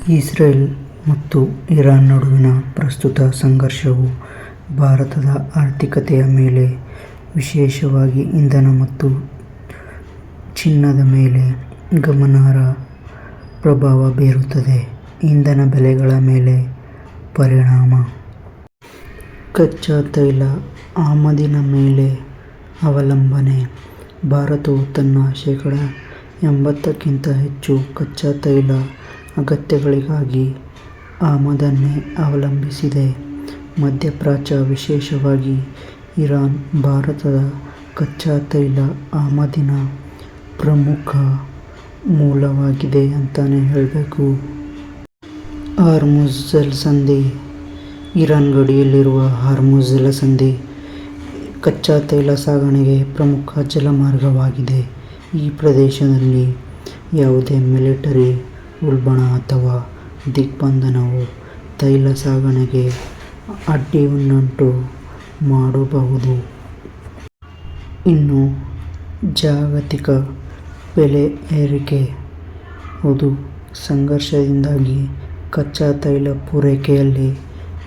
Israel ಮತ್ತು Iran ನಡುವಿನ ಪ್ರಸ್ತುತ ಸಂಘರ್ಷವು ಭಾರತದ ಆರ್ಥಿಕತೆಯ ಮೇಲೆ, ವಿಶೇಷವಾಗಿ ಇಂಧನ ಮತ್ತು ಚಿನ್ನದ ಮೇಲೆ ಗಮನಾರ್ಹ ಪ್ರಭಾವ ಬೀರುತ್ತದೆ. ಇಂಧನ ಬೆಲೆಗಳ ಮೇಲೆ ಪರಿಣಾಮ. ಕಚ್ಚಾ ತೈಲ ಆಮದಿನ ಮೇಲೆ ಅವಲಂಬನೆ. ಭಾರತವು ತನ್ನ ಶೇಕಡಾ 80ಕ್ಕಿಂತ ಹೆಚ್ಚು ಕಚ್ಚಾ ತೈಲ ಅಗತ್ಯಗಳಿಗಾಗಿ ಆಮದನ್ನೇ ಅವಲಂಬಿಸಿದೆ. ಮಧ್ಯಪ್ರಾಚ್ಯ, ವಿಶೇಷವಾಗಿ ಇರಾನ್, ಭಾರತದ ಕಚ್ಚಾ ತೈಲ ಆಮದಿನ ಪ್ರಮುಖ ಮೂಲವಾಗಿದೆ ಅಂತಾನೆ ಹೇಳಬೇಕು. ಹಾರ್ಮುಝ್ ಜಲಸಂಧಿ. ಇರಾನ್ ಗಡಿಯಲ್ಲಿರುವ ಹಾರ್ಮುಝ್ ಜಲಸಂಧಿ ಕಚ್ಚಾ ತೈಲ ಸಾಗಣೆಗೆ ಪ್ರಮುಖ ಜಲಮಾರ್ಗವಾಗಿದೆ. ಈ ಪ್ರದೇಶದಲ್ಲಿ ಯಾವುದೇ ಮಿಲಿಟರಿ ಉಲ್ಬಣ ಅಥವಾ ದಿಗ್ಬಂಧನವು ತೈಲ ಸಾಗಣೆಗೆ ಅಡ್ಡಿಯನ್ನುಂಟು ಮಾಡಬಹುದು. ಇನ್ನು ಜಾಗತಿಕ ಬೆಲೆ ಏರಿಕೆ. ಹೌದು, ಸಂಘರ್ಷದಿಂದಾಗಿ ಕಚ್ಚಾ ತೈಲ ಪೂರೈಕೆಯಲ್ಲಿ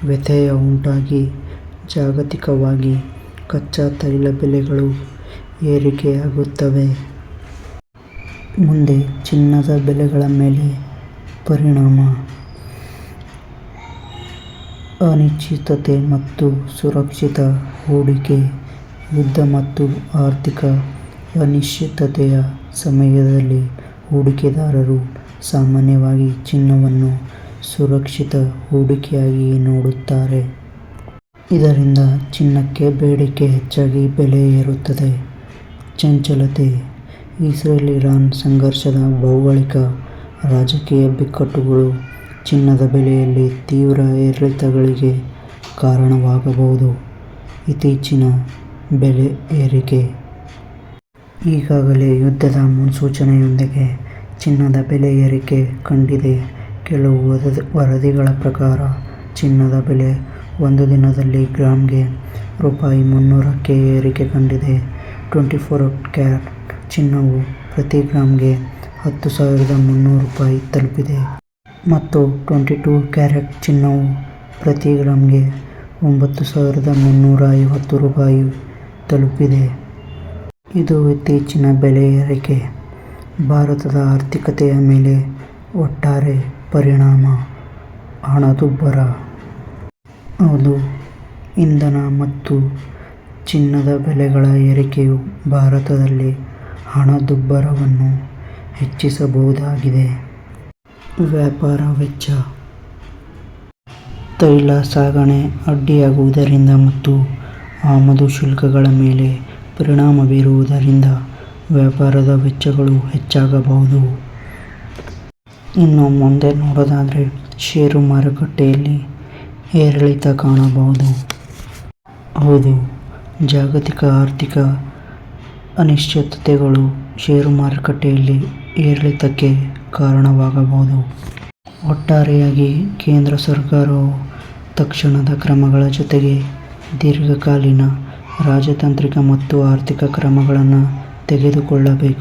ವ್ಯತ್ಯಯ ಉಂಟಾಗಿ ಜಾಗತಿಕವಾಗಿ ಕಚ್ಚಾ ತೈಲ ಬೆಲೆಗಳು ಏರಿಕೆಯಾಗುತ್ತವೆ. ಮುಂದೆ ಚಿನ್ನದ ಬೆಲೆಗಳ ಮೇಲೆ ಪರಿಣಾಮ. ಅನಿಶ್ಚಿತತೆ ಮತ್ತು ಸುರಕ್ಷಿತ ಹೂಡಿಕೆ. ಯುದ್ಧ ಮತ್ತು ಆರ್ಥಿಕ ಅನಿಶ್ಚಿತತೆಯ ಸಮಯದಲ್ಲಿ ಹೂಡಿಕೆದಾರರು ಸಾಮಾನ್ಯವಾಗಿ ಚಿನ್ನವನ್ನು ಸುರಕ್ಷಿತ ಹೂಡಿಕೆಯಾಗಿ ನೋಡುತ್ತಾರೆ. ಇದರಿಂದ ಚಿನ್ನಕ್ಕೆ ಬೇಡಿಕೆ ಹೆಚ್ಚಾಗಿ ಬೆಲೆ ಏರುತ್ತದೆ. ಚಂಚಲತೆ. ಇಸ್ರೇಲ್-ಇರಾನ್ ಸಂಘರ್ಷದ ಭೌಗೋಳಿಕ, ರಾಜಕೀಯ ಬಿಕ್ಕಟ್ಟುಗಳು ಚಿನ್ನದ ಬೆಲೆಯಲ್ಲಿ ತೀವ್ರ ಏರಿಳಿತಗಳಿಗೆ ಕಾರಣವಾಗಬಹುದು. ಇತ್ತೀಚಿನ ಬೆಲೆ ಏರಿಕೆ. ಈಗಾಗಲೇ ಯುದ್ಧದ ಮುನ್ಸೂಚನೆಯೊಂದಿಗೆ ಚಿನ್ನದ ಬೆಲೆ ಏರಿಕೆ ಕಂಡಿದೆ. ಕೆಲವು ವರದಿಗಳ ಪ್ರಕಾರ ಚಿನ್ನದ ಬೆಲೆ ಒಂದು ದಿನದಲ್ಲಿ ಗ್ರಾಂಗೆ ರೂಪಾಯಿ 300ಕ್ಕೆ ಏರಿಕೆ ಕಂಡಿದೆ. 24 ಕ್ಯಾರೆಟ್ ಚಿನ್ನವು ಪ್ರತಿ ಗ್ರಾಂಗೆ 10,300 ರೂಪಾಯಿ ತಲುಪಿದೆ ಮತ್ತು 22 ಕ್ಯಾರೆಟ್ ಚಿನ್ನವು ಪ್ರತಿ ಗ್ರಾಂಗೆ 9,350 ರೂಪಾಯಿ ತಲುಪಿದೆ. ಇದು ಇತ್ತೀಚಿನ ಬೆಲೆ ಏರಿಕೆ. ಭಾರತದ ಆರ್ಥಿಕತೆಯ ಮೇಲೆ ಒಟ್ಟಾರೆ ಪರಿಣಾಮ. ಹಣದುಬ್ಬರ. ಹೌದು, ಇಂಧನ ಮತ್ತು ಚಿನ್ನದ ಬೆಲೆಗಳ ಏರಿಕೆಯು ಭಾರತದಲ್ಲಿ ಹಣದುಬ್ಬರವನ್ನು ಹೆಚ್ಚಿಸಬಹುದಾಗಿದೆ. ವ್ಯಾಪಾರ ವೆಚ್ಚ. ತೈಲ ಸಾಗಣೆ ಅಡ್ಡಿಯಾಗುವುದರಿಂದ ಮತ್ತು ಆಮದು ಶುಲ್ಕಗಳ ಮೇಲೆ ಪರಿಣಾಮ ಬೀರುವುದರಿಂದ ವ್ಯಾಪಾರದ ವೆಚ್ಚಗಳು ಹೆಚ್ಚಾಗಬಹುದು. ಇನ್ನು ಮುಂದೆ ನೋಡೋದಾದರೆ ಷೇರು ಮಾರುಕಟ್ಟೆಯಲ್ಲಿ ಏರಿಳಿತ ಕಾಣಬಹುದು. ಹೌದು, ಜಾಗತಿಕ ಆರ್ಥಿಕ ಅನಿಶ್ಚಿತತೆಗಳು ಷೇರು ಮಾರುಕಟ್ಟೆಯಲ್ಲಿ ಏರಿಳಿತಕ್ಕೆ ಕಾರಣವಾಗಬಹುದು. ಒಟ್ಟಾರೆಯಾಗಿ ಕೇಂದ್ರ ಸರ್ಕಾರವು ತಕ್ಷಣದ ಕ್ರಮಗಳ ಜೊತೆಗೆ ದೀರ್ಘಕಾಲೀನ, ರಾಜತಾಂತ್ರಿಕ ಮತ್ತು ಆರ್ಥಿಕ ಕ್ರಮಗಳನ್ನು ತೆಗೆದುಕೊಳ್ಳಬೇಕು.